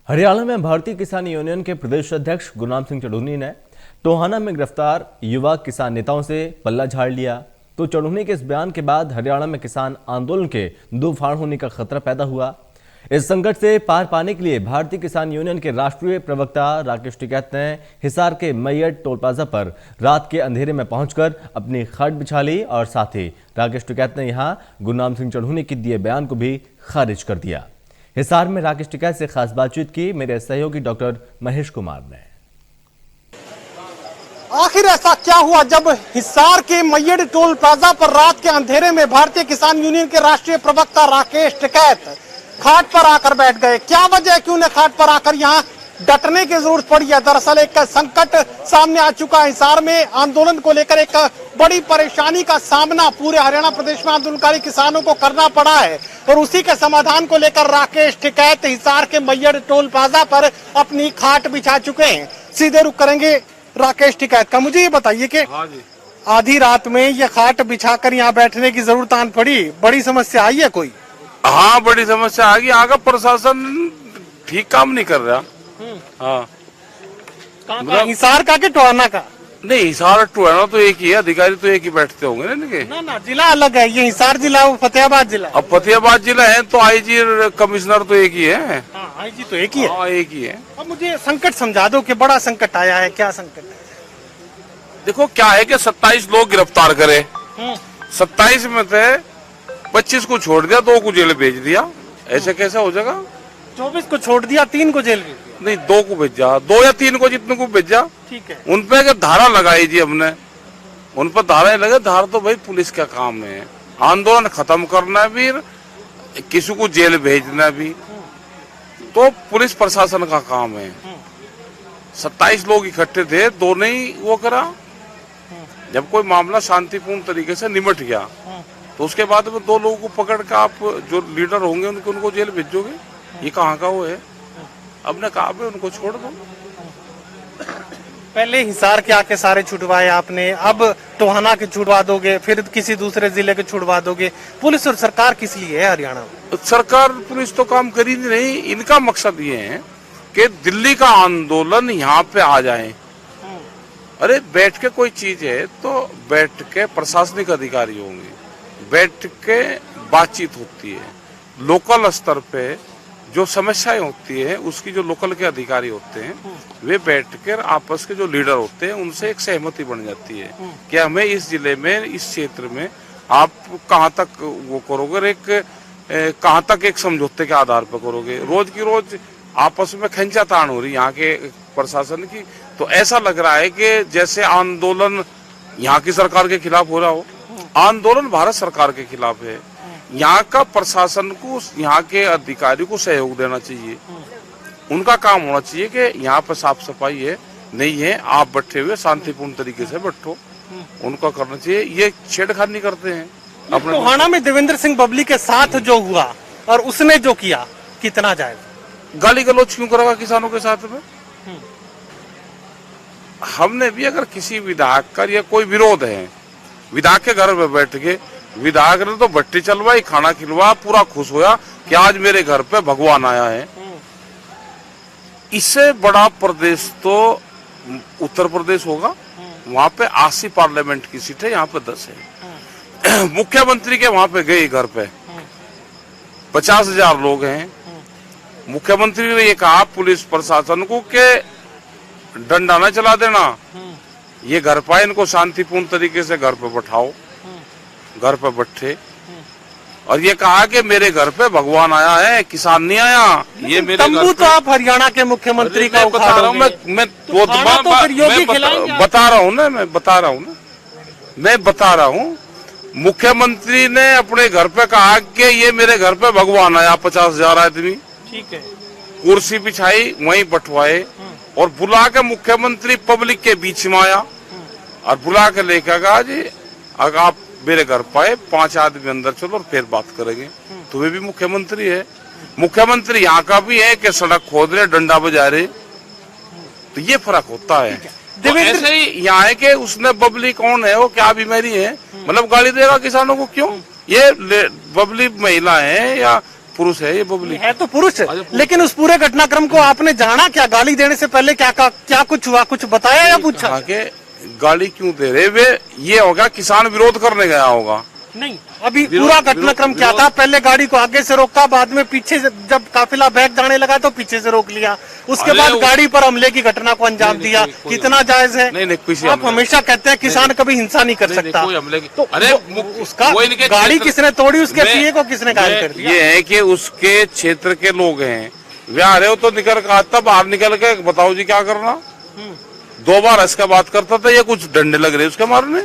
हरियाणा में भारतीय किसान यूनियन के प्रदेश अध्यक्ष गुरनाम सिंह चढ़ूनी ने टोहाना में गिरफ्तार युवा किसान नेताओं से पल्ला झाड़ लिया। तो चढ़ूनी के इस बयान के बाद हरियाणा में किसान आंदोलन के दो फाड़ होने का खतरा पैदा हुआ। इस संकट से पार पाने के लिए भारतीय किसान यूनियन के राष्ट्रीय प्रवक्ता राकेश टिकैत ने हिसार के मैयड टोल प्लाजा पर रात के अंधेरे में पहुंचकर अपनी खाट बिछा ली और साथ ही राकेश टिकैत ने यहां गुरनाम सिंह चढ़ूनी के दिए बयान को भी खारिज कर दिया। हिसार में राकेश टिकैत से खास बातचीत की मेरे सहयोगी डॉक्टर महेश कुमार ने। आखिर ऐसा क्या हुआ जब हिसार के मैयड टोल प्लाजा पर रात के अंधेरे में भारतीय किसान यूनियन के राष्ट्रीय प्रवक्ता राकेश टिकैत खाट पर आकर बैठ गए? क्या वजह है कि उन्हें खाट पर आकर यहाँ डटने की जरूरत पड़ी है? दरअसल एक संकट सामने आ चुका है। हिसार में आंदोलन को लेकर एक बड़ी परेशानी का सामना पूरे हरियाणा प्रदेश में आंदोलनकारी किसानों को करना पड़ा है और उसी के समाधान को लेकर राकेश टिकैत हिसार के मैयड टोल प्लाजा पर अपनी खाट बिछा चुके हैं। सीधे रुक करेंगे राकेश टिकैत का। मुझे ये बताइए कि आधी रात में ये खाट बिछाकर यहाँ बैठने की जरूरत आन पड़ी, बड़ी समस्या आई है कोई? हाँ, बड़ी समस्या आ गई। आगे प्रशासन ठीक काम नहीं कर रहा। हाँ, हिसार का कि टोहाना का? नहीं, हिसार टोहाना तो एक ही है, अधिकारी तो एक ही बैठते होंगे ना इनके। ना जिला अलग है, ये हिसार जिला वो फतेहाबाद जिला। अब फतेहाबाद जिला है तो आईजी कमिश्नर तो एक ही है। हाँ, आईजी तो एक ही है। हाँ, एक ही है। अब मुझे संकट समझा दो कि बड़ा संकट आया है, क्या संकट है? देखो क्या है कि 27 लोग गिरफ्तार करे, 27 में से 25 को छोड़ दिया, 2 को जेल भेज दिया। ऐसे कैसे हो जाएगा? 24 को छोड़ दिया, 3 को जेल भेज दिया। नहीं, 2 को भेजा, 2 या 3 को जितने को भेजा। ठीक है। उन पे धारा लगाई जी हमने, उन पर धाराएं लगे। धारा तो भाई पुलिस का काम है, आंदोलन खत्म करना भी, किसी को जेल भेजना भी तो पुलिस प्रशासन का काम है। 27 लोग इकट्ठे थे, 2 ने ही वो करा। जब कोई मामला शांतिपूर्ण तरीके से निमट गया तो उसके बाद में 2 लोगों को पकड़ कर आप जो लीडर होंगे उनको जेल भेजोगे? ये कहाँ का वो है? अब ने कहा उनको छोड़ दो। पहले हिसार के आके सारे छुड़वाए आपने, अब टोहाना के छुड़वा दोगे, फिर किसी दूसरे जिले के छुड़वा दोगे। पुलिस और सरकार किस लिए है हरियाणा में? सरकार पुलिस तो काम करी नहीं। इनका मकसद ये है कि दिल्ली का आंदोलन यहाँ पे आ जाए। अरे बैठ के कोई चीज है तो बैठ के प्रशासनिक अधिकारी होंगे, बैठ के बातचीत होती है। लोकल स्तर पे जो समस्याएं होती है उसकी जो लोकल के अधिकारी होते हैं वे बैठकर आपस के जो लीडर होते हैं उनसे एक सहमति बन जाती है कि हमें इस जिले में, इस क्षेत्र में आप कहाँ तक वो करोगे, कहाँ तक एक समझौते के आधार पर करोगे। रोज की रोज आपस में खींचातान हो रही यहाँ के प्रशासन की। तो ऐसा लग रहा है कि जैसे आंदोलन यहाँ की सरकार के खिलाफ हो रहा हो। आंदोलन भारत सरकार के खिलाफ है। यहाँ का प्रशासन को, यहाँ के अधिकारी को सहयोग देना चाहिए। उनका काम होना चाहिए कि यहाँ पे साफ सफाई है, नहीं है, आप बैठे हुए शांतिपूर्ण तरीके से बैठो। उनका करना चाहिए। ये छेड़खानी करते हैं। अपने टोहाना में देवेंद्र सिंह बबली के साथ जो हुआ और उसने जो किया, कितना जायज? गाली गलौज क्यों करेगा किसानों के साथ में? हमने भी अगर किसी विधायक का या कोई विरोध है, विधायक के घर में बैठ के विधायक ने तो भट्टी चलवाई, खाना खिलवा, पूरा खुश होया कि आज मेरे घर पे भगवान आया है। इससे बड़ा प्रदेश तो उत्तर प्रदेश होगा। वहां पे 80 पार्लियामेंट की सीट है, यहाँ पे 10 है। मुख्यमंत्री के वहां पे गए घर पे 50,000 लोग हैं। मुख्यमंत्री ने ये कहा पुलिस प्रशासन को कि डंडा न चला देना, ये घर पाए, इनको शांतिपूर्ण तरीके से घर पे बैठाओ। घर पे बैठे और ये कहा कि मेरे घर पे भगवान आया है, किसान नहीं आया। ये मेरे तंबू तो आप हरियाणा के मुख्यमंत्री का बता रहा हूँ मैं बता रहा हूँ। मुख्यमंत्री ने अपने घर पे कहा कि ये मेरे घर पे भगवान आया, 50,000 आदमी। ठीक है। कुर्सी बिछाई, वहीं बैठवाए और बुला के मुख्यमंत्री पब्लिक के बीच में आया और बुला के लेकर कहा जी अगर आप मेरे घर पाए 5 आदमी अंदर चलो और फिर बात करेंगे। तो वे भी मुख्यमंत्री है। मुख्यमंत्री यहाँ का भी है कि सड़क खोद रहे, डंडा बजा रहे। तो ये फर्क होता है। तो ऐसे ही यहाँ है कि उसने बबली कौन है, वो क्या बीमारी है, मतलब गाली देगा किसानों को क्यों? ये बबली महिला है या पुरुष है ये पब्लिक। है तो पुरुष, लेकिन उस पूरे घटनाक्रम को आपने जाना क्या? गाली देने से पहले क्या कुछ हुआ, कुछ बताया या पूछा? आगे गाली क्यों दे रहे वे, ये होगा किसान विरोध करने गया होगा। नहीं, अभी पूरा घटनाक्रम क्या था? पहले गाड़ी को आगे से रोका, बाद में पीछे से जब काफिला बैक जाने लगा तो पीछे से रोक लिया, उसके बाद गाड़ी पर हमले की घटना को अंजाम दिया। कितना जायज है? नहीं, आप हमेशा कहते हैं किसान कभी हिंसा नहीं कर सकता, तो अरे उसका गाड़ी किसने तोड़ी, उसके पीए को किसने घायल कर दिया? ये है कि उसके क्षेत्र के लोग हैं, वे आ रहे हो तो निकल कर आता, बाहर निकल के बताओ जी क्या करना। 2 बार इसका बात करता था, ये कुछ डंडे लग रहे उसके मारने,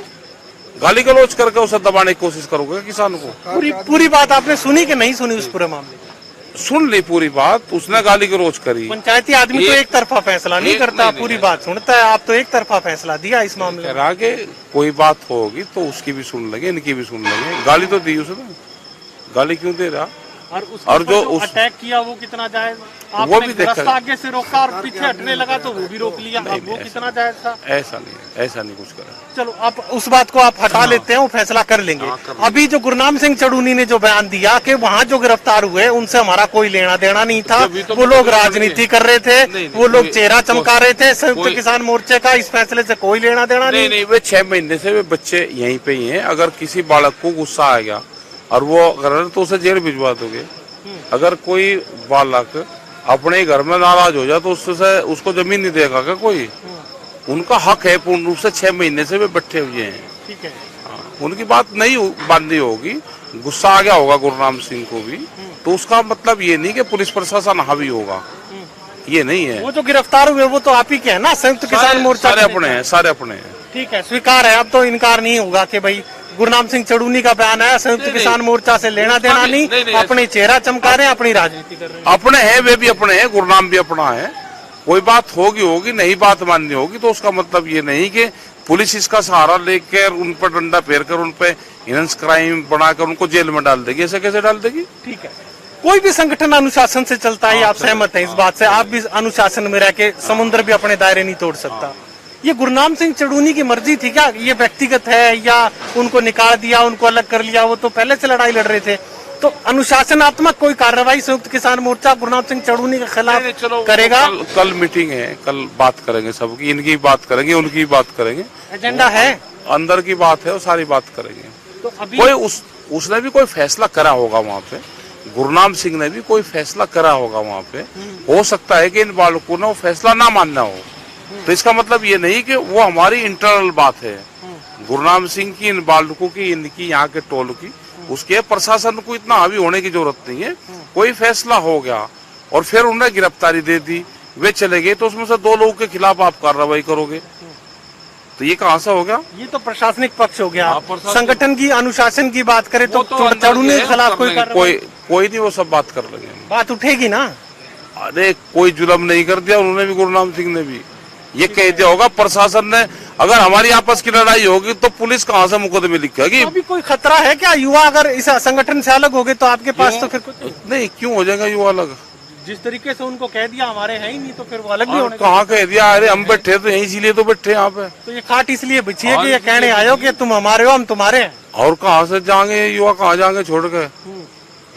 गाली गलौज करके उसे दबाने की कोशिश करोगे किसान को। पूरी बात आपने सुनी कि नहीं सुनी? उस पूरे मामले सुन ली पूरी बात, उसने गाली गलौज करी। पंचायती आदमी तो एक तरफा फैसला नहीं करता, पूरी बात सुनता है। आप तो एक तरफा फैसला दिया इस मामले में। आगे कोई बात होगी तो उसकी भी सुन लेंगे, इनकी भी सुन लेंगे। गाली तो दी उसने, गाली क्यों दे रहा? और जो अटैक किया वो कितना जायज? वो भी देखा, रास्ता आगे से रोका और पीछे हटने लगा तो वो भी रोक लिया, अब वो कितना जायज था? ऐसा नहीं कुछ करा। चलो आप उस बात को आप हटा लेते हैं, वो फैसला कर लेंगे। अभी जो गुरनाम सिंह चढ़ूनी ने जो बयान दिया कि वहाँ जो गिरफ्तार हुए उनसे हमारा कोई लेना देना नहीं था, वो लोग राजनीति कर रहे थे, वो लोग चेहरा चमका रहे थे, संयुक्त किसान मोर्चे का इस फैसले से कोई लेना देना नहीं। वे 6 महीने से वे बच्चे यहीं पे ही हैं। अगर किसी बालक को गुस्सा आ गया और वो कर तो उसे जेल भिजवा दोगे। अगर कोई बालक अपने घर में नाराज हो जाए तो उससे उसको जमीन नहीं देगा क्या कोई? उनका हक है पूर्ण रूप से। 6 महीने से वे बैठे हुए हैं, ठीक है। उनकी बात नहीं बांधी होगी, गुस्सा आ गया होगा गुरनाम सिंह को भी, तो उसका मतलब ये नहीं कि पुलिस प्रशासन हावी होगा, ये नहीं है। वो जो गिरफ्तार हुए वो तो आप ही के है ना, संयुक्त किसान मोर्चा सारे अपने हैं, सारे अपने हैं। ठीक है, स्वीकार है, अब तो इनकार नहीं होगा कि भाई गुरनाम सिंह चढ़ूनी का बयान आया, संयुक्त किसान मोर्चा से लेना देना नहीं, अपने चेहरा चमका रहे हैं, अपनी राजनीति कर रहे हैं। अपने हैं, वे भी अपने हैं, गुरनाम भी अपना है। कोई बात होगी नहीं बात माननी होगी तो उसका मतलब ये नहीं कि पुलिस इसका सहारा लेकर उन पर डंडा फेर कर उन पे हिंस क्राइम बनाकर उनको जेल में डाल देगी। ऐसे कैसे डाल देगी? ठीक है, कोई भी संगठन अनुशासन से चलता है, आप सहमत हैं इस बात से? आप भी अनुशासन में रह के समुद्र भी अपने दायरे नहीं तोड़ सकता। ये गुरनाम सिंह चढ़ूनी की मर्जी थी क्या? ये व्यक्तिगत है या उनको निकाल दिया, उनको अलग कर लिया? वो तो पहले से लड़ाई लड़ रहे थे। तो अनुशासनात्मक कोई कार्रवाई संयुक्त किसान मोर्चा गुरनाम सिंह चढ़ूनी के खिलाफ करेगा? कल मीटिंग है, कल बात करेंगे सबकी, इनकी बात करेंगे, उनकी बात करेंगे। एजेंडा है, अंदर की बात है, वो सारी बात करेंगे। तो अभी कोई उसने भी कोई फैसला करा होगा वहाँ पे, गुरनाम सिंह ने भी कोई फैसला करा होगा वहाँ पे। हो सकता है कि इन बालकों ने वो फैसला ना मानना हो, तो इसका मतलब ये नहीं कि वो हमारी इंटरनल बात है। गुरनाम सिंह की, इन बालकों की, इनकी, यहाँ के टोल की, उसके प्रशासन को इतना हावी होने की जरूरत नहीं है। कोई फैसला हो गया और फिर उन्हें गिरफ्तारी दे दी, वे चले गए, तो उसमें से 2 लोगों के खिलाफ आप कार्रवाई करोगे, तो ये कहाँ से हो गया? ये तो प्रशासनिक पक्ष हो गया। संगठन की, अनुशासन की बात करें तो चढ़ूनी के खिलाफ कोई नहीं, वो सब बात कर लेंगे, बात उठेगी ना। अरे कोई जुल्म नहीं कर दिया उन्होंने भी, गुरनाम सिंह ने भी। ये कह दिया होगा प्रशासन ने, अगर हमारी आपस की लड़ाई होगी तो पुलिस कहाँ से मुकदमे लिखेगी? अभी कोई खतरा है क्या? युवा अगर इस संगठन से अलग हो गए तो आपके पास तो फिर कुछ नहीं। क्यों हो जाएगा युवा अलग? जिस तरीके से उनको कह दिया हमारे है ही नहीं, तो फिर वो अलग भी होने। कहाँ कह दिया? अरे हम बैठे तो यहीं, इसीलिए तो बैठे यहाँ पे। तो ये खाट इसलिए बिछी है कि ये कहने आए हो कि तुम हमारे हो, हम तुम्हारे हैं। और कहाँ से जाएंगे युवा, कहाँ जाएंगे छोड़ के?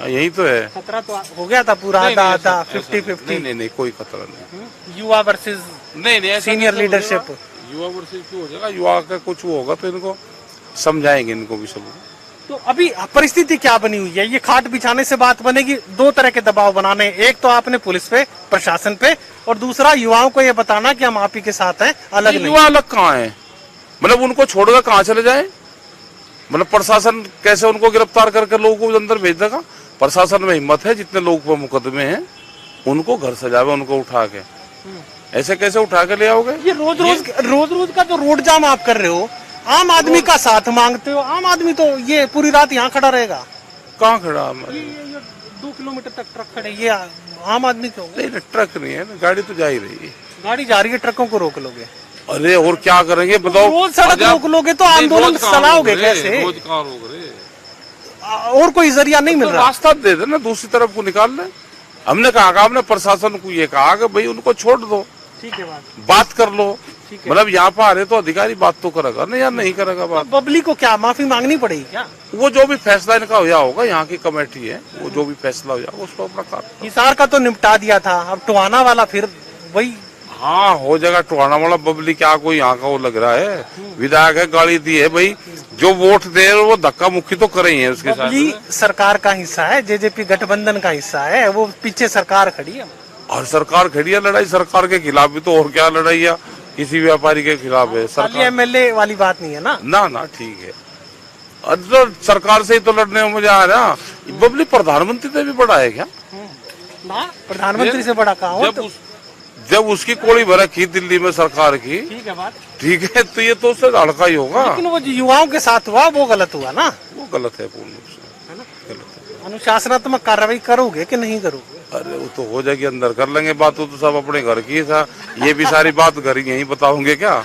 यही तो है। खतरा तो हो गया था पूरा, आधा 50-50। नहीं, कोई खतरा नहीं। युवा वर्सेस नहीं, सीनियर लीडरशिप। युवा वर्सेस क्यों हो जाएगा? युवा का कुछ होगा तो इनको समझाएंगे, इनको भी सब। तो अभी परिस्थिति क्या बनी हुई है? ये खाट बिछाने से बात बनेगी, 2 तरह के दबाव बनाने, एक तो आपने पुलिस पे, प्रशासन पे, और दूसरा युवाओं को ये बताना कि हम आप ही के साथ हैं, अलग नहीं। युवा अलग कहाँ है? मतलब उनको छोड़कर कहाँ चले जाए? मतलब प्रशासन कैसे उनको गिरफ्तार करके लोगों को अंदर भेज देगा? प्रशासन में हिम्मत है, जितने लोग पर मुकदमे हैं उनको घर सजावे, उनको उठा के। ऐसे कैसे उठा के ले आओगे? ये रोज का जो रोड जाम आप कर रहे हो, आम आदमी का साथ मांगते हो। आम आदमी तो ये पूरी रात यहाँ खड़ा रहेगा। कहाँ खड़ा? ये 2 किलोमीटर तक ट्रक खड़े, ये आम आदमी क्यों? नहीं, ट्रक नहीं है, गाड़ी तो जा ही रही है। गाड़ी जा रही है, ट्रकों को रोक लोगे? अरे और क्या करेंगे बताओ? रोज सड़क रोक लोगे तो आंदोलन चलाओगे कैसे? रोज कहाँ रोक रहे? और कोई जरिया नहीं मिल रहा? रास्ता दे देना, दूसरी तरफ को निकाल ले। हमने कहा, आपने प्रशासन को ये कहा कि भाई उनको छोड़ दो, ठीक है बात कर लो। ठीक है। मतलब यहाँ पर आ रहे तो अधिकारी बात तो करेगा नहीं, यार नहीं करेगा बात। बबली को क्या माफी मांगनी पड़ेगी क्या? वो जो भी फैसला इनका हुआ होगा, यहाँ की कमेटी है, वो जो भी फैसला हुआ उसको अपना काम। हिसार का तो निपटा दिया था, अब टोहाना वाला फिर वही। हाँ हो जाएगा। टोहाना वाला बबली क्या कोई यहाँ का वो लग रहा है? विधायक है, गाड़ी दी है भाई, जो वोट दे वो धक्का मुक्की तो करे ही है उसके साथ। बबली सरकार का हिस्सा है, जेजेपी गठबंधन का हिस्सा है, वो पीछे सरकार खड़ी है। और सरकार खड़ी है, लड़ाई सरकार के खिलाफ भी तो, और क्या लड़ाई है? किसी व्यापारी के खिलाफ है सरकार। एमएलए वाली बात नहीं है ना? ना ठीक है। तो सरकार से ही तो लड़ने में मजा आ रहा। बबली प्रधानमंत्री से भी बड़ा है क्या? ना, प्रधानमंत्री से बड़ा कहाँ हो? जब उसकी कोड़ी भरा की दिल्ली में सरकार की, ठीक है बात, ठीक है, तो ये तो उससे लड़का ही होगा। लेकिन वो जो युवाओं के साथ हुआ वो गलत हुआ ना? वो गलत है पूर्ण रूप से, है ना? गलत है। अनुशासनात्मक कार्रवाई करोगे कि नहीं करोगे? अरे वो तो हो जाएगी, अंदर कर लेंगे बात, तो सब अपने घर की था। ये भी सारी बात घर यहीं बताओगे क्या?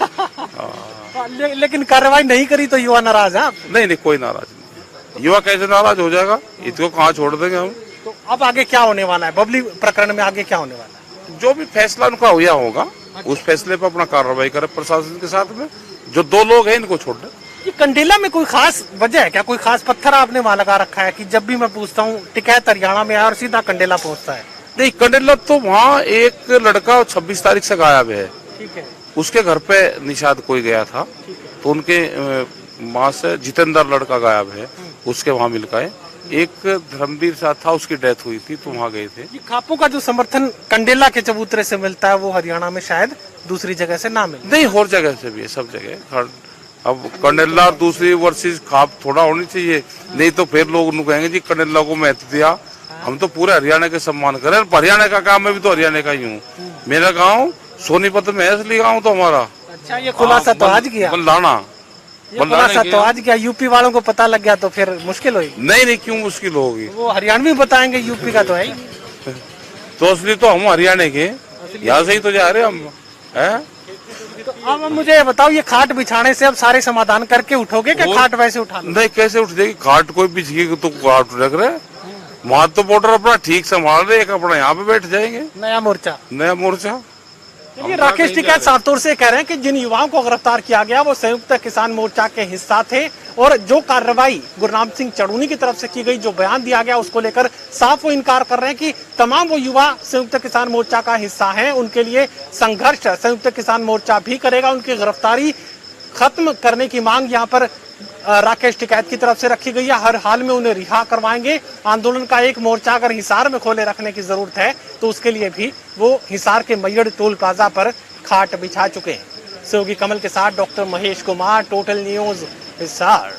लेकिन कार्रवाई नहीं करी तो युवा नाराज है? नहीं कोई नाराज नहीं। युवा कैसे नाराज हो जाएगा? इसको कहाँ छोड़ देंगे हम? तो अब आगे क्या होने वाला है बबली प्रकरण में? आगे क्या होने वाला है? जो भी फैसला उनका हुआ होगा उस फैसले पर अपना कार्रवाई करे प्रशासन के साथ में। जो दो लोग हैं इनको छोड़ दे। ये कंडेला में कोई खास वजह है क्या? कोई खास पत्थर आपने वहाँ लगा रखा है कि जब भी मैं पूछता हूँ टिकैत हरियाणा में और सीधा कंडेला पहुँचता है? नहीं, कंडेला तो वहाँ एक लड़का 26 तारीख से गायब है। ठीक है। उसके घर पे निषाद कोई गया था, तो उनके माँ से जितेंद्र लड़का गायब है, उसके वहाँ मिल गए। एक धर्मवीर साथ था, उसकी डेथ हुई थी, तो वहाँ गए थे। ये खापों का जो समर्थन कंडेला के चबूतरे से मिलता है वो हरियाणा में शायद दूसरी जगह से ना मिले। नहीं, और जगह से भी है, सब जगह। अब कंडेला दूसरी वर्सेस खाप थोड़ा होनी चाहिए, नहीं तो फिर लोग उनको कहेंगे जी कंडेला को महत्व दिया। हम तो पूरे हरियाणा के सम्मान करें। हरियाणा का काम मैं भी तो हरियाणा का ही हूँ। मेरा गाँव सोनीपत में है, इसलिए गाँव तो हमारा। अच्छा, ये खुलासा तो आज किया? बल्लाना खुलासा तो आज किया। यूपी वालों को पता लग गया तो फिर मुश्किल होगी। नहीं क्यों मुश्किल होगी? वो हरियाणवी बताएंगे, यूपी का तो है ही। तो असली तो हम हरियाणा के, यहाँ से ही तो जा रहे हम हैं। तो अब मुझे ये बताओ, ये खाट बिछाने से अब सारे समाधान करके उठोगे कि खाट वैसे उठा लो? नहीं, कैसे उठ जाएगी खाट? कोई बिछेगी तो खाट रख रहे। वहाँ तो बॉर्डर अपना ठीक संभाल रहे, एक अपना यहाँ पे बैठ जाएंगे। नया मोर्चा। चलिए, राकेश टिकैत साफ तौर से कह रहे हैं कि जिन युवाओं को गिरफ्तार किया गया वो संयुक्त किसान मोर्चा के हिस्सा थे, और जो कार्रवाई गुरनाम सिंह चढ़ूनी की तरफ से की गई, जो बयान दिया गया, उसको लेकर साफ वो इनकार कर रहे हैं कि तमाम वो युवा संयुक्त किसान मोर्चा का हिस्सा हैं। उनके लिए संघर्ष संयुक्त किसान मोर्चा भी करेगा। उनकी गिरफ्तारी खत्म करने की मांग यहाँ पर राकेश टिकैत की तरफ से रखी गई है। हर हाल में उन्हें रिहा करवाएंगे। आंदोलन का एक मोर्चा अगर हिसार में खोले रखने की जरूरत है तो उसके लिए भी वो हिसार के मैयड़ टोल प्लाजा पर खाट बिछा चुके हैं। सहयोगी कमल के साथ doctor Mahesh Kumar, total news Hisar.